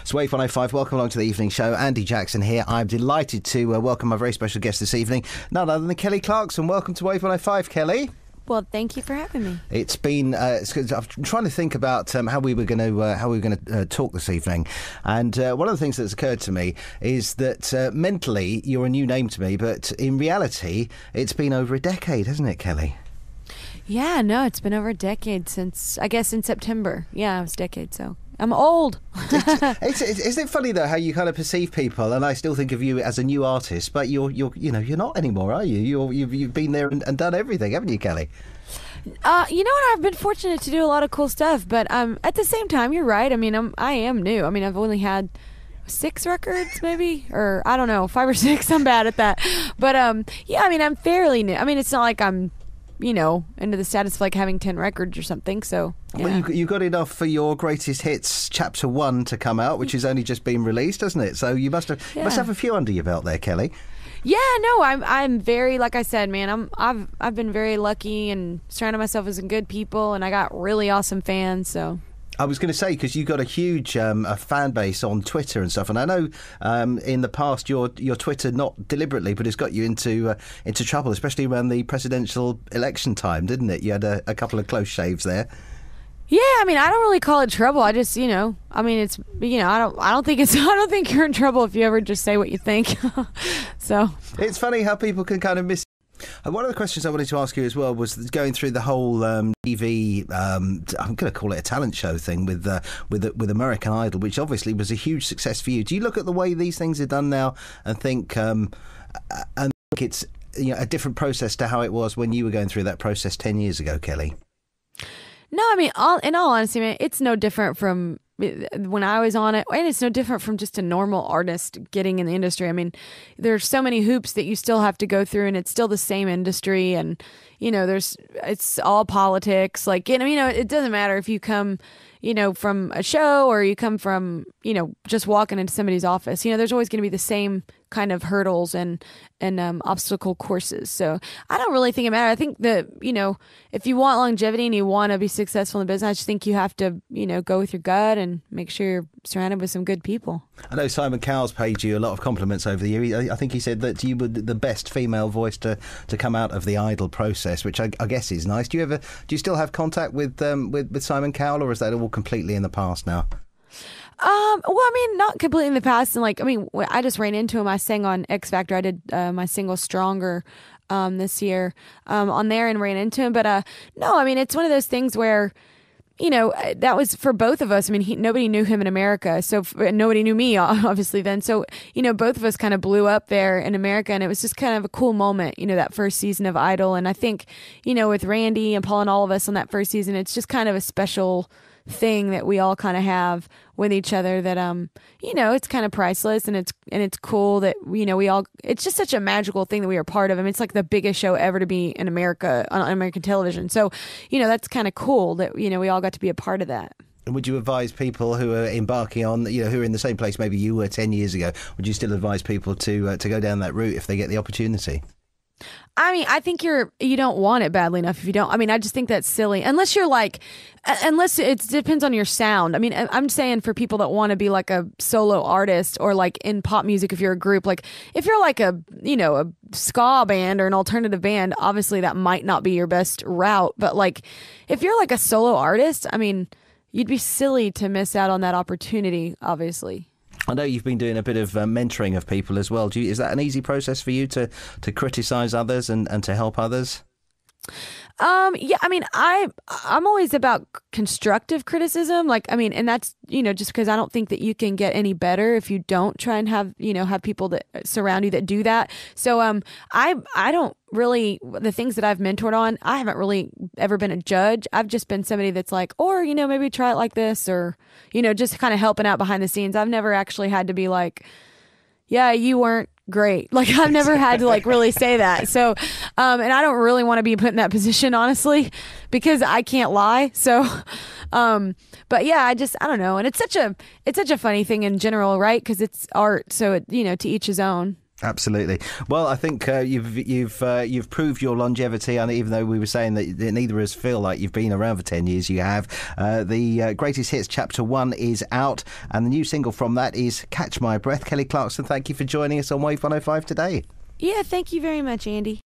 It's Wave 105. Welcome along to the evening show. Andy Jackson here. I'm delighted to welcome my very special guest this evening, none other than Kelly Clarkson. Welcome to Wave 105, Kelly. Well, thank you for having me. It's been. I'm trying to think about how we were going to talk this evening, and one of the things that's occurred to me is that mentally you're a new name to me, but in reality it's been over a decade, hasn't it, Kelly? Yeah, no, it's been over a decade since, I guess, in September. Yeah, it was a decade, so I'm old. Isn't it funny though how you kind of perceive people, and I still think of you as a new artist, but you're not anymore, are you? You've been there and done everything, haven't you, Kelly? You know what? I've been fortunate to do a lot of cool stuff, but at the same time, you're right. I mean, I am new. I mean, I've only had 6 records, maybe, or I don't know, 5 or 6. I'm bad at that, but yeah. I mean, I'm fairly new. I mean, it's not like I'm, into the status of like having 10 records or something. So yeah. Well, you got enough for your greatest hits Chapter 1 to come out, which has only just been released, hasn't it? So you must have a few under your belt there, Kelly. Yeah, no, I'm very, like I said, man, I've been very lucky and surrounded myself with some good people, and I got really awesome fans. So I was going to say, because you've got a huge a fan base on Twitter and stuff, and I know in the past your Twitter, not deliberately, but it's got you into trouble, especially around the presidential election time, didn't it? You had a couple of close shaves there. Yeah, I mean, I don't really call it trouble. I just, I mean, it's, I don't think you're in trouble if you ever just say what you think. So it's funny how people can kind of miss. One of the questions I wanted to ask you as well was going through the whole TV, I'm going to call it a talent show thing with American Idol, which obviously was a huge success for you. Do you look at the way these things are done now and think it's a different process to how it was when you were going through that process 10 years ago, Kelly? No, I mean, in all honesty, man, it's no different from when I was on it, and it's no different from just a normal artist getting in the industry. I mean, there's so many hoops that you still have to go through, and it's still the same industry, and it's all politics. Like, it doesn't matter if you come, from a show or you come from, just walking into somebody's office. There's always going to be the same kind of hurdles and obstacle courses. So I don't really think it matters. I think that, if you want longevity and you want to be successful in the business, I just think you have to, go with your gut and make sure you're surrounded with some good people. I know Simon Cowell's paid you a lot of compliments over the year. I think he said that you were the best female voice to come out of the Idol process, which I guess is nice. Do you still have contact with Simon Cowell, or is that all completely in the past now? Well, I mean, not completely in the past. And I just ran into him. I sang on X Factor. I did my single Stronger this year on there and ran into him. But no, I mean, it's one of those things where, that was for both of us. I mean, nobody knew him in America. So nobody knew me, obviously, then. So, both of us kind of blew up there in America. And it was just kind of a cool moment, that first season of Idol. And I think, with Randy and Paul and all of us on that first season, it's just kind of a special thing that we all kind of have with each other that it's kind of priceless, and it's cool that we all, it's just such a magical thing that we are part of. I mean, it's like the biggest show ever to be in America on American television, so that's kind of cool that we all got to be a part of that. And would you advise people who are embarking on, who are in the same place maybe you were 10 years ago, would you still advise people to go down that route if they get the opportunity? I mean, I think you don't want it badly enough if you don't. I mean, I just think that's silly. Unless it depends on your sound. I mean, I'm saying for people that want to be like a solo artist, or like in pop music, if you're a group, like if you're like a ska band or an alternative band, obviously that might not be your best route. But like if you're like a solo artist, I mean, you'd be silly to miss out on that opportunity, obviously. I know you've been doing a bit of mentoring of people as well. Is that an easy process for you to criticise others and to help others? Yeah, I mean, I'm always about constructive criticism. Like, I mean, and that's, just because I don't think that you can get any better if you don't try and have people that surround you that do that. So, I don't really, the things that I've mentored on, I haven't really ever been a judge. I've just been somebody that's like, or, maybe try it like this, or, just kind of helping out behind the scenes. I've never actually had to be like, yeah, you weren't great. Like, I've never had to like really say that. So, and I don't really want to be put in that position, honestly, because I can't lie. So, but yeah, I don't know. And it's such a funny thing in general, right? Because it's art. So, to each his own. Absolutely. Well, I think you've proved your longevity, and even though we were saying that neither of us feel like you've been around for 10 years, you have. The Greatest Hits Chapter 1 is out, and the new single from that is Catch My Breath. Kelly Clarkson, thank you for joining us on Wave 105 today. Yeah, thank you very much, Andy.